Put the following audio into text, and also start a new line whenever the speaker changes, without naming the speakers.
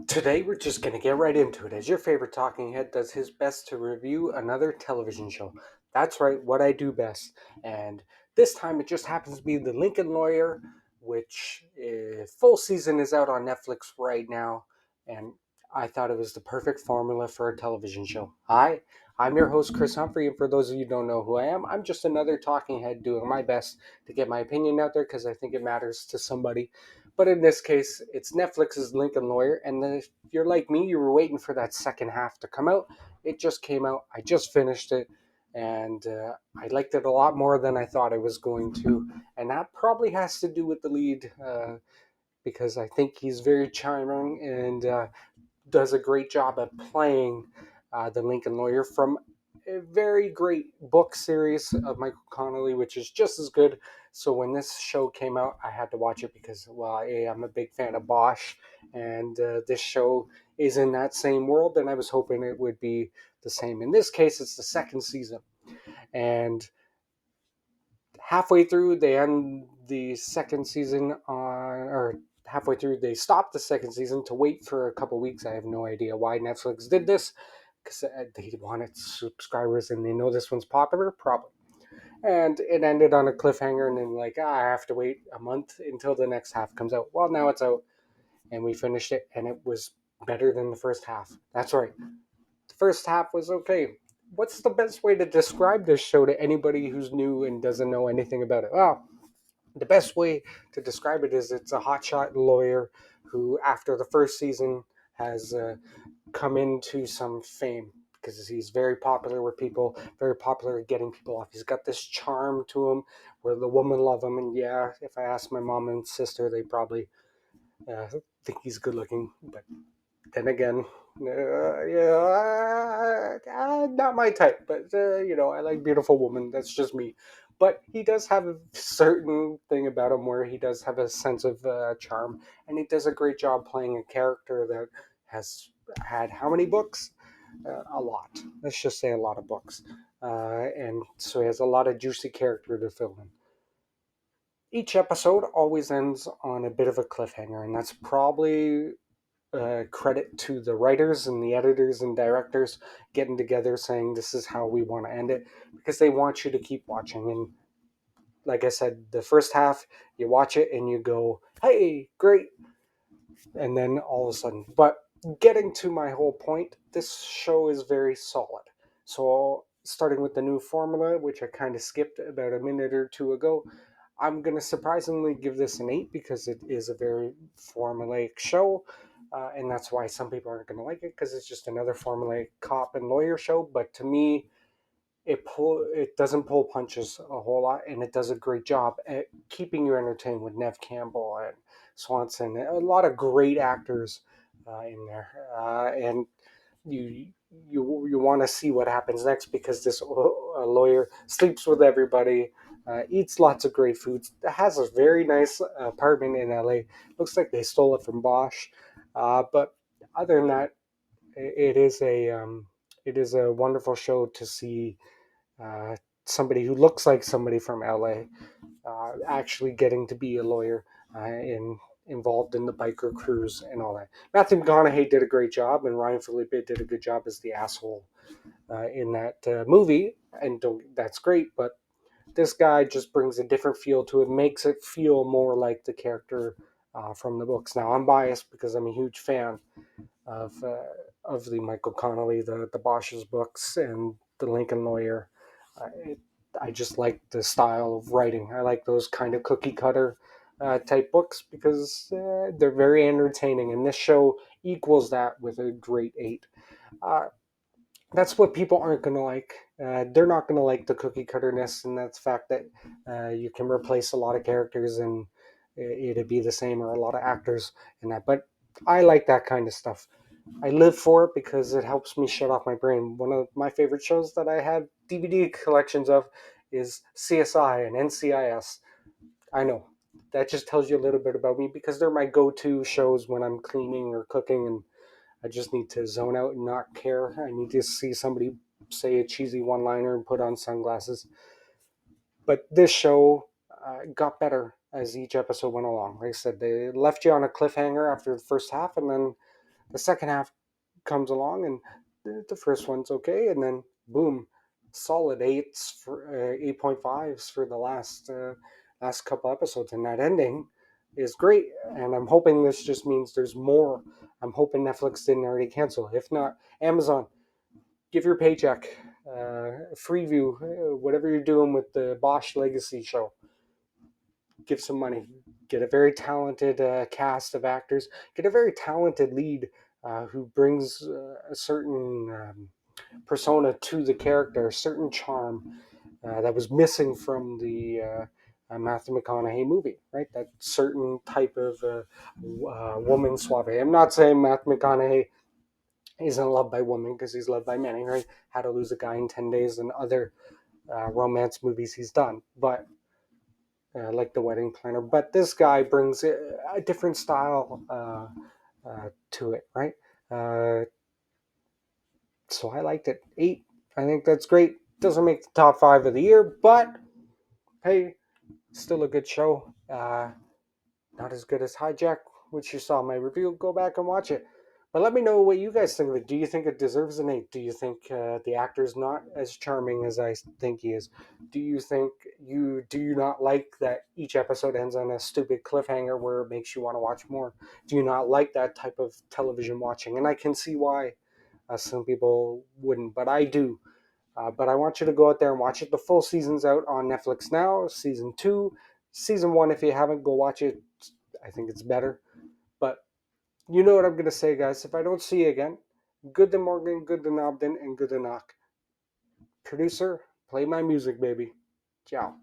Today, we're just going to get right into it as your favorite talking head does his best to review another television show. That's right, what I do best. And this time, it just happens to be The Lincoln Lawyer, which full season is out on Netflix right now. And I thought it was the perfect formula for a television show. Hi, I'm your host, Chris Humphrey. And for those of you who don't know who I am, I'm just another talking head doing my best to get my opinion out there because I think it matters to somebody. But in this case, it's Netflix's Lincoln Lawyer, and then if you're like me, you were waiting for that second half to come out. It just came out. I just finished it, and I liked it a lot more than I thought I was going to. And that probably has to do with the lead, because I think he's very charming and does a great job at playing the Lincoln Lawyer from a very great book series of Michael Connelly, which is just as good. So when this show came out, I had to watch it because, well, I'm a big fan of Bosch, and this show is in that same world, and I was hoping it would be the same. In this case, it's the second season, and halfway through they end the second season on, or halfway through they stopped the second season to wait for a couple weeks. I have no idea why Netflix did this, because they wanted subscribers and they know this one's popular, probably. And it ended on a cliffhanger, and then I have to wait a month until the next half comes out. Well, now it's out, and we finished it, and it was better than the first half. That's right, the first half was okay. What's the best way to describe this show to anybody who's new and doesn't know anything about it? Well, the best way to describe it is it's a hotshot lawyer who, after the first season, has come into some fame because he's very popular with people, very popular at getting people off. He's got this charm to him where the women love him. And yeah, if I ask my mom and sister, they probably think he's good looking. But then again, not my type. But I like beautiful women. That's just me. But he does have a certain thing about him where he does have a sense of charm, and he does a great job playing a character that has had how many books? A lot. Let's just say a lot of books. And so he has a lot of juicy character to fill in. Each episode always ends on a bit of a cliffhanger, and that's probably credit to the writers and the editors and directors getting together saying this is how we want to end it, because they want you to keep watching. And like I said, the first half, you watch it and you go, hey, great. And then all of a sudden, but getting to my whole point, this show is very solid. So starting with the new formula, which I kind of skipped about a minute or two ago, I'm going to surprisingly give this an 8 because it is a very formulaic show. And that's why some people aren't going to like it, because it's just another formulaic cop and lawyer show. But to me, it doesn't pull punches a whole lot, and it does a great job at keeping you entertained with Nev Campbell and Swanson, a lot of great actors in there, and you you want to see what happens next, because this lawyer sleeps with everybody, eats lots of great foods, has a very nice apartment in LA. Looks like they stole it from Bosch, but other than that, it is a wonderful show to see somebody who looks like somebody from LA actually getting to be a lawyer involved in the biker crews and all that. Matthew McConaughey did a great job, and Ryan Felipe did a good job as the asshole in that movie, and that's great. But this guy just brings a different feel to it, makes it feel more like the character from the books. Now, I'm biased because I'm a huge fan of uh, of the Michael Connelly, the Bosch's books, and the Lincoln Lawyer. It, I just like the style of writing. I like those kind of cookie cutter type books because they're very entertaining, and this show equals that with a great 8. Uh, that's what people aren't going to like. They're not going to like the cookie cutterness, and that's the fact that you can replace a lot of characters and it'd be the same, or a lot of actors in that. But I like that kind of stuff. I live for it because it helps me shut off my brain. One of my favorite shows that I have DVD collections of is CSI and NCIS. I know that just tells you a little bit about me, because they're my go-to shows when I'm cleaning or cooking and I just need to zone out and not care. I need to see somebody say a cheesy one-liner and put on sunglasses. But this show got better as each episode went along. Like I said, they left you on a cliffhanger after the first half, and then The second half comes along, and the first one's okay, and then boom, solid eights for 8.5s for the last couple episodes, and that ending is great. And I'm hoping this just means there's more. I'm hoping Netflix didn't already cancel. If not, Amazon, give your paycheck, Freeview, whatever you're doing with the Bosch Legacy show, give some money. Get a very talented cast of actors. Get a very talented lead who brings a certain persona to the character, a certain charm that was missing from the Matthew McConaughey movie, right? That certain type of woman suave. I'm not saying Matthew McConaughey isn't loved by women, because he's loved by many, right? How to Lose a Guy in 10 Days and other romance movies he's done, but like The Wedding Planner. But this guy brings a different style to it, right? Uh, so I liked it. 8. I think that's great. Doesn't make the top 5 of the year, but hey, still a good show. Not as good as Hijack, which you saw in my review. Go back and watch it. But let me know what you guys think of it. Do you think it deserves an 8? Do you think the actor's not as charming as I think he is? Do you not like that each episode ends on a stupid cliffhanger where it makes you want to watch more? Do you not like that type of television watching? And I can see why some people wouldn't, but I do. But I want you to go out there and watch it. The full season's out on Netflix now. Season 2, season 1. If you haven't, go watch it. I think it's better. But you know what I'm gonna say, guys. If I don't see you again, good to Morgan, good to Nobden, and good to knock. Producer, play my music, baby. Ciao.